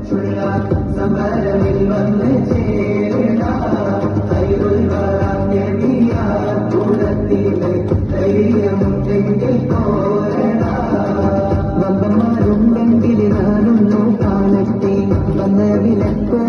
സമരമിൽ വന്ന് ചേരണ കൂടത്തിലെ ധൈര്യമുണ്ടെങ്കിൽ പോരണ വമ്പന്മാരുണ്ടെങ്കിൽ ഞാനൊന്നു കാണട്ടെ വന്ന വിലക്കോ